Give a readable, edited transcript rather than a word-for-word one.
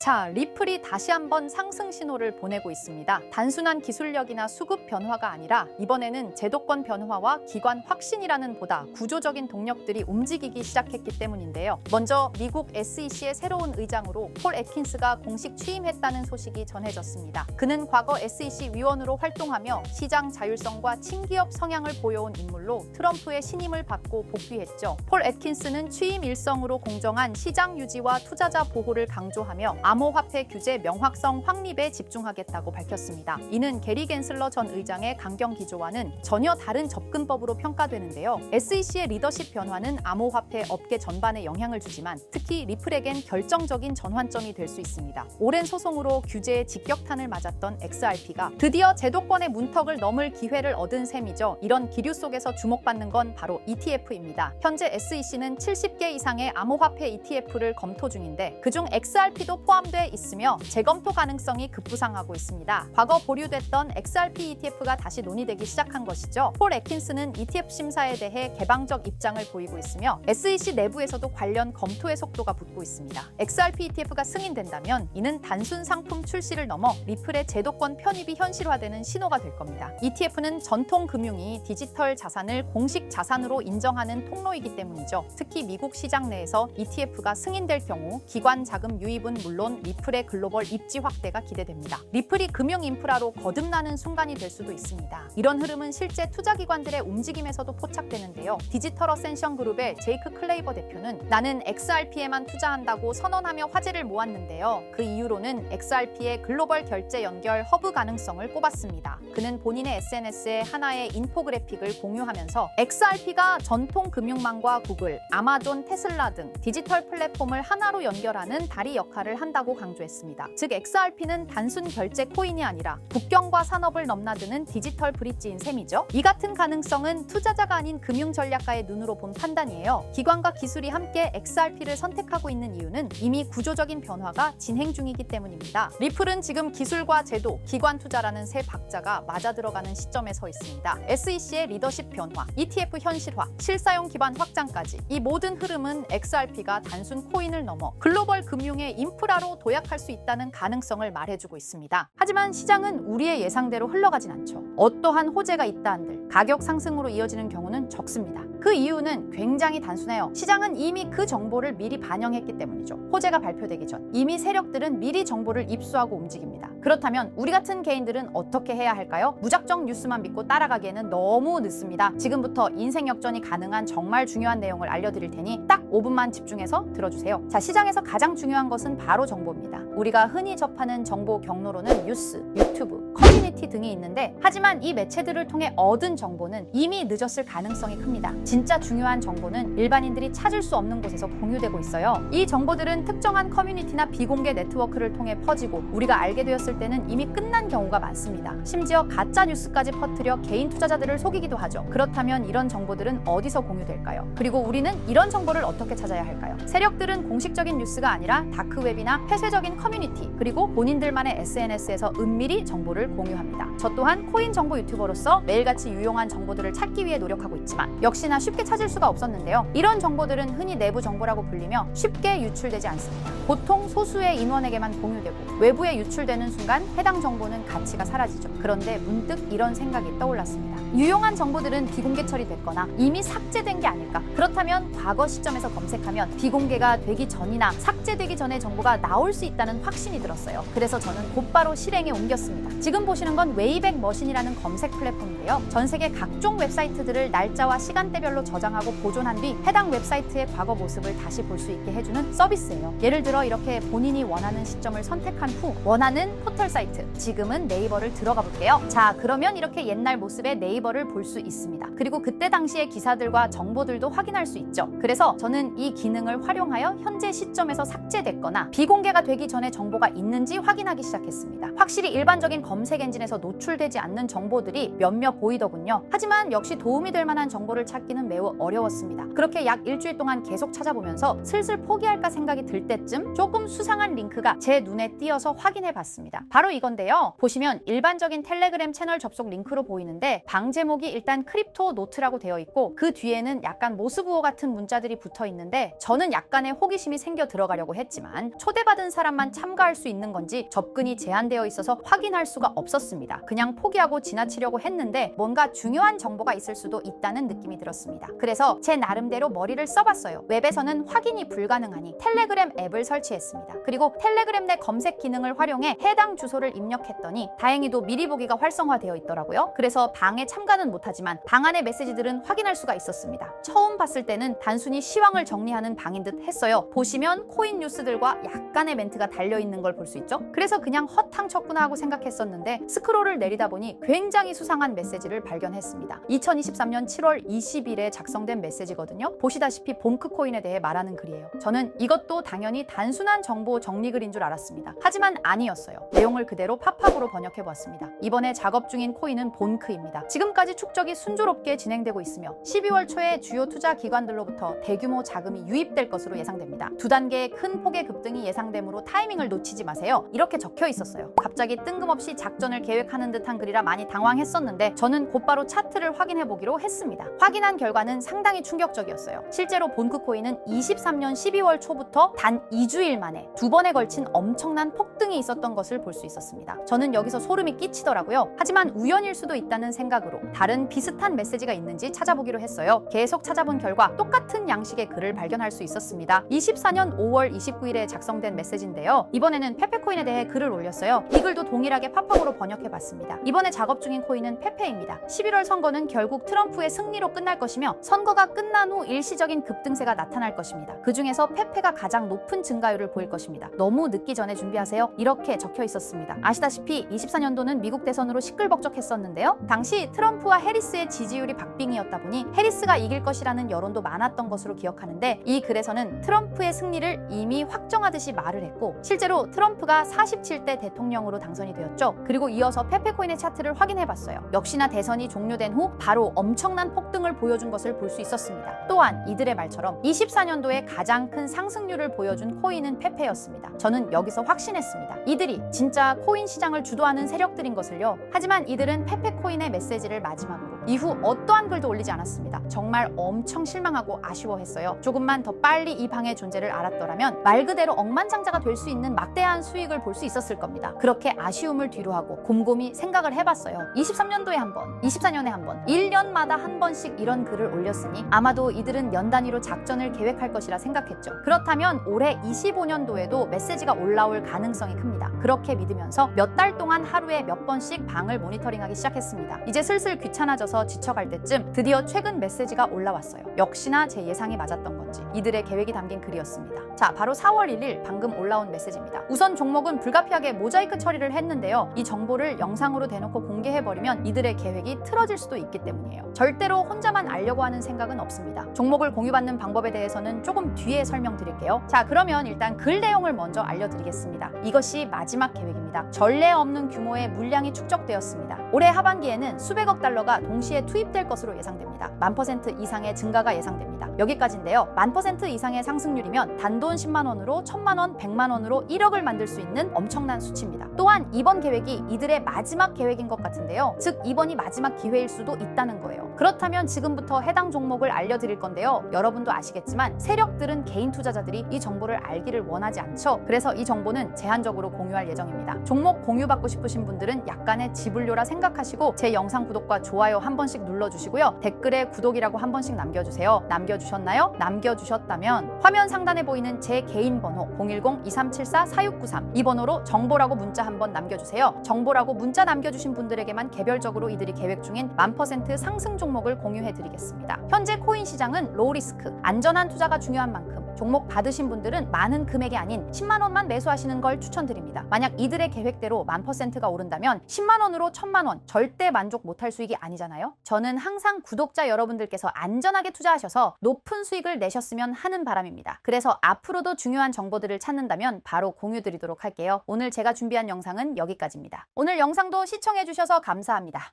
자, 리플이 다시 한번 상승 신호를 보내고 있습니다. 단순한 기술력이나 수급 변화가 아니라 이번에는 제도권 변화와 기관 확신이라는 보다 구조적인 동력들이 움직이기 시작했기 때문인데요. 먼저 미국 SEC의 새로운 의장으로 폴 애킨스가 공식 취임했다는 소식이 전해졌습니다. 그는 과거 SEC 위원으로 활동하며 시장 자율성과 친기업 성향을 보여온 인물로 트럼프의 신임을 받고 복귀했죠. 폴 애킨스는 취임 일성으로 공정한 시장 유지와 투자자 보호를 강조하며 암호화폐 규제 명확성 확립에 집중하겠다고 밝혔습니다. 이는 게리 겐슬러 전 의장의 강경 기조와는 전혀 다른 접근법으로 평가되는데요. SEC의 리더십 변화는 암호화폐 업계 전반에 영향을 주지만 특히 리플에겐 결정적인 전환점이 될 수 있습니다. 오랜 소송으로 규제의 직격탄을 맞았던 XRP가 드디어 제도권의 문턱을 넘을 기회를 얻은 셈이죠. 이런 기류 속에서 주목받는 건 바로 ETF입니다. 현재 SEC는 70개 이상의 암호화폐 ETF를 검토 중인데 그중 XRP도 포함돼 있으며 재검토 가능성이 급부상하고 있습니다. 과거 보류됐던 XRP ETF가 다시 논의되기 시작한 것이죠. 폴 애킨스는 ETF 심사에 대해 개방적 입장을 보이고 있으며 SEC 내부에서도 관련 검토의 속도가 붙고 있습니다. XRP ETF가 승인된다면 이는 단순 상품 출시를 넘어 리플의 제도권 편입이 현실화되는 신호가 될 겁니다. ETF는 전통 금융이 디지털 자산을 공식 자산으로 인정하는 통로이기 때문이죠. 특히 미국 시장 내에서 ETF가 승인될 경우 기관 자금 유입은 물론 리플의 글로벌 입지 확대가 기대됩니다. 리플이 금융 인프라로 거듭나는 순간이 될 수도 있습니다. 이런 흐름은 실제 투자기관들의 움직임에서도 포착되는데요. 디지털 어센션 그룹의 제이크 클레이버 대표는 나는 XRP에만 투자한다고 선언하며 화제를 모았는데요. 그 이유로는 XRP의 글로벌 결제 연결 허브 가능성을 꼽았습니다. 그는 본인의 SNS에 하나의 인포그래픽을 공유하면서 XRP가 전통 금융망과 구글, 아마존, 테슬라 등 디지털 플랫폼을 하나로 연결하는 다리 역할을 한다고 강조했습니다. 즉 XRP는 단순 결제 코인이 아니라 국경과 산업을 넘나드는 디지털 브릿지인 셈이죠. 이 같은 가능성은 투자자가 아닌 금융 전략가의 눈으로 본 판단이에요. 기관과 기술이 함께 XRP를 선택하고 있는 이유는 이미 구조적인 변화가 진행 중이기 때문입니다. 리플은 지금 기술과 제도, 기관 투자라는 세 박자가 맞아들어가는 시점에 서 있습니다. SEC의 리더십 변화, ETF 현실화, 실사용 기반 확장까지 이 모든 흐름은 XRP가 단순 코인을 넘어 글로벌 금융의 인프라로 도약할 수 있다는 가능성을 말해주고 있습니다. 하지만 시장은 우리의 예상대로 흘러가진 않죠. 어떠한 호재가 있다 한들 가격 상승으로 이어지는 경우는 적습니다. 그 이유는 굉장히 단순해요. 시장은 이미 그 정보를 미리 반영했기 때문이죠. 호재가 발표되기 전 이미 세력들은 미리 정보를 입수하고 움직입니다. 그렇다면 우리 같은 개인들은 어떻게 해야 할까요? 무작정 뉴스만 믿고 따라가기에는 너무 늦습니다. 지금부터 인생 역전이 가능한 정말 중요한 내용을 알려드릴 테니 딱 5분만 집중해서 들어주세요. 자, 시장에서 가장 중요한 것은 바로 정보입니다. 우리가 흔히 접하는 정보 경로로는 뉴스, 유튜브, 커뮤니티 등이 있는데 하지만 이 매체들을 통해 얻은 정보는 이미 늦었을 가능성이 큽니다. 진짜 중요한 정보는 일반인들이 찾을 수 없는 곳에서 공유되고 있어요. 이 정보들은 특정한 커뮤니티나 비공개 네트워크를 통해 퍼지고 우리가 알게 되었을 때는 이미 끝난 경우가 많습니다. 심지어 가짜 뉴스까지 퍼뜨려 개인 투자자들을 속이기도 하죠. 그렇다면 이런 정보들은 어디서 공유될까요? 그리고 우리는 이런 정보를 어떻게 찾아야 할까요? 세력들은 공식적인 뉴스가 아니라 다크웹이나 폐쇄적인 커뮤니티 그리고 본인들만의 SNS에서 은밀히 정보를 공유합니다. 저 또한 코인 정보 유튜버로서 매일같이 유용한 정보들을 찾기 위해 노력하고 있지만 역시나 쉽게 찾을 수가 없었는데요. 이런 정보들은 흔히 내부 정보라고 불리며 쉽게 유출되지 않습니다. 보통 소수의 인원에게만 공유되고 외부에 유출되는 순간 해당 정보는 가치가 사라지죠. 그런데 문득 이런 생각이 떠올랐습니다. 유용한 정보들은 비공개 처리됐거나 이미 삭제된 게 아닐까? 그렇다면 과거 시점에서 검색하면 비공개가 되기 전이나 삭제되기 전에 정보가 나올 수 있다는 확신이 들었어요. 그래서 저는 곧바로 실행에 옮겼습니다. 지금 보시는 건 웨이백 머신이라는 검색 플랫폼인데요. 전 세계 각종 웹사이트들을 날짜와 시간대별로 저장하고 보존한 뒤 해당 웹사이트의 과거 모습을 다시 볼 수 있게 해주는 서비스예요. 예를 들어 이렇게 본인이 원하는 시점을 선택한 후 원하는 포털 사이트, 지금은 네이버를 들어가 볼게요. 자, 그러면 이렇게 옛날 모습의 네이버를 볼 수 있습니다. 그리고 그때 당시의 기사들과 정보들도 확인할 수 있죠. 그래서 저는 이 기능을 활용하여 현재 시점에서 삭제됐거나 비공개가 되기 전에 정보가 있는지 확인하기 시작했습니다. 확실히 일반적인 검색 엔진에서 노출되지 않는 정보들이 몇몇 보이더군요. 하지만 역시 도움이 될 만한 정보를 찾기는 찾기는 매우 어려웠습니다. 그렇게 약 일주일 동안 계속 찾아보면서 슬슬 포기할까 생각이 들 때쯤 조금 수상한 링크가 제 눈에 띄어서 확인해 봤습니다. 바로 이건데요. 보시면 일반적인 텔레그램 채널 접속 링크로 보이는데 방 제목이 일단 크립토 노트라고 되어 있고 그 뒤에는 약간 모스부호 같은 문자들이 붙어 있는데 저는 약간의 호기심이 생겨 들어가려고 했지만 초대받은 사람만 참가할 수 있는 건지 접근이 제한되어 있어서 확인할 수가 없었습니다. 그냥 포기하고 지나치려고 했는데 뭔가 중요한 정보가 있을 수도 있다는 느낌이 들었습니다. 그래서 제 나름대로 머리를 써봤어요. 웹에서는 확인이 불가능하니 텔레그램 앱을 설치했습니다. 그리고 텔레그램 내 검색 기능을 활용해 해당 주소를 입력했더니 다행히도 미리 보기가 활성화되어 있더라고요. 그래서 방에 참가는 못하지만 방 안의 메시지들은 확인할 수가 있었습니다. 처음 봤을 때는 단순히 시황을 정리하는 방인 듯 했어요. 보시면 코인 뉴스들과 약간의 멘트가 달려있는 걸 볼 수 있죠. 그래서 그냥 헛탕 쳤구나 하고 생각했었는데 스크롤을 내리다 보니 굉장히 수상한 메시지를 발견했습니다. 2023년 7월 20일에 작성된 메시지거든요. 보시다시피 봉크코인에 대해 말하는 글이에요. 저는 이것도 당연히 단순한 정보 정리글인 줄 알았습니다. 하지만 아니었어요. 내용을 그대로 팝팝으로 번역해보았습니다. 이번에 작업 중인 코인은 본크입니다. 지금까지 축적이 순조롭게 진행되고 있으며 12월 초에 주요 투자 기관들로부터 대규모 자금이 유입될 것으로 예상됩니다. 두 단계의 큰 폭의 급등이 예상되므로 타이밍을 놓치지 마세요. 이렇게 적혀 있었어요. 갑자기 뜬금없이 작전을 계획하는 듯한 글이라 많이 당황했었는데 저는 곧바로 차트를 확인해 보기로 했습니다. 확인한 결과는 상당히 충격적이었어요. 실제로 본크코인은 23년 12월 초부터 단 2주일 만에 두 번에 걸친 엄청난 폭등이 있었던 것을 볼 수 있었습니다. 저는 여기서 소름이 끼치더라고요. 하지만 우연일 수도 있다는 생각으로 다른 비슷한 메시지가 있는지 찾아보기로 했어요. 계속 찾아본 결과 똑같은 양식의 글을 발견할 수 있었습니다. 24년 5월 29일에 작성된 메시지인데요. 이번에는 페페코인에 대해 글을 올렸어요. 이 글도 동일하게 팝업으로 번역해봤습니다. 이번에 작업 중인 코인은 페페입니다. 11월 선거는 결국 트럼프의 승리로 끝날 것이며 선거가 끝난 후 일시적인 급등세가 나타날 것입니다. 그 중에서 페페가 가장 높은 증가율을 보일 것입니다. 너무 늦기 전에 준비하세요. 이렇게 적혀 있었습니다. 아시다시피 24년도는 미국 대선으로 시끌벅적했었는데요. 당시 트럼프와 해리스의 지지율이 박빙이었다 보니 해리스가 이길 것이라는 여론도 많았던 것으로 기억하는데 이 글에서는 트럼프의 승리를 이미 확정하듯이 말을 했고 실제로 트럼프가 47대 대통령으로 당선이 되었죠. 그리고 이어서 페페코인의 차트를 확인해봤어요. 역시나 대선이 종료된 후 바로 엄청난 폭등을 보여준 것을 볼 수 있었습니다. 또한 이들의 말처럼 24년도에 가장 큰 상승률을 보여준 코인은 페페였습니다. 저는 여기서 확신했습니다. 이들이 진짜 코인 시장을 주도하는 세력들인 것을요. 하지만 이들은 페페코인의 메시지를 마지막으로 이후 어떠한 글도 올리지 않았습니다. 정말 엄청 실망하고 아쉬워했어요. 조금만 더 빨리 이 방의 존재를 알았더라면 말 그대로 억만장자가 될 수 있는 막대한 수익을 볼 수 있었을 겁니다. 그렇게 아쉬움을 뒤로하고 곰곰이 생각을 해봤어요. 23년도에 한 번, 24년에 한 번, 1년마다 한 번씩 이런 글을 올렸으니 아마도 이들은 연 단위로 작전을 계획할 것이라 생각했죠. 그렇다면 올해 25년도에도 메시지가 올라올 가능성이 큽니다. 그렇게 믿으면서 몇 달 동안 하루에 몇 번씩 방을 모니터링하기 시작했습니다. 이제 슬슬 귀찮아져서 지쳐갈 때쯤 드디어 최근 메시지가 올라왔어요. 역시나 제 예상이 맞았던 건지 이들의 계획이 담긴 글이었습니다. 자, 바로 4월 1일 방금 올라온 메시지입니다. 우선 종목은 불가피하게 모자이크 처리를 했는데요. 이 정보를 영상으로 대놓고 공개해버리면 이들의 계획이 틀어질 수도 있기 때문이에요. 절대로 혼자만 알려고 하는 생각은 없습니다. 종목을 공유받는 방법에 대해서는 조금 뒤에 설명드릴게요. 자, 그러면 일단 글 내용을 먼저 알려드리겠습니다. 이것이 마지막 계획입니다. 전례 없는 규모의 물량이 축적되었습니다. 올해 하반기에는 수백억 달러가 동시에 투입될 것으로 예상됩니다. 1000% 이상의 증가가 예상됩니다. 여기까지인데요. 1000% 이상의 상승률이면 단돈 10만 원으로 1000만 원, 100만 원으로 1억을 만들 수 있는 엄청난 수치입니다. 또한 이번 계획이 이들의 마지막 계획인 것 같은데요. 즉 이번이 마지막 기회일 수도 있다는 거예요. 그렇다면 지금부터 해당 종목을 알려드릴 건데요. 여러분도 아시겠지만 세력들은 개인 투자자들이 이 정보를 알기를 원하지 않죠. 그래서 이 정보는 제한적으로 공유할 예정입니다. 종목 공유받고 싶으신 분들은 약간의 지불료라 생각하시고 제 영상 구독과 좋아요 한 번씩 눌러주시고요. 댓글에 구독이라고 한 번씩 남겨주세요. 남겨주셨나요? 남겨주셨다면 화면 상단에 보이는 제 개인 번호 010-2374-4693 이 번호로 정보라고 문자 한번 남겨주세요. 정보라고 문자 남겨주신 분들에게만 개별적으로 이들이 계획 중인 1000% 상승 종목을 공유해드리겠습니다. 현재 코인 시장은 로우리스크, 안전한 투자가 중요한 만큼 종목 받으신 분들은 많은 금액이 아닌 10만 원만 매수하시는 걸 추천드립니다. 만약 이들의 계획대로 1000%가 오른다면 10만 원으로 1000만 원 절대 만족 못할 수익이 아니잖아요. 저는 항상 구독자 여러분들께서 안전하게 투자하셔서 높은 수익을 내셨으면 하는 바람입니다. 그래서 앞으로도 중요한 정보들을 찾는다면 바로 공유드리도록 할게요. 오늘 제가 준비한 영상은 여기까지입니다. 오늘 영상도 시청해주셔서 감사합니다.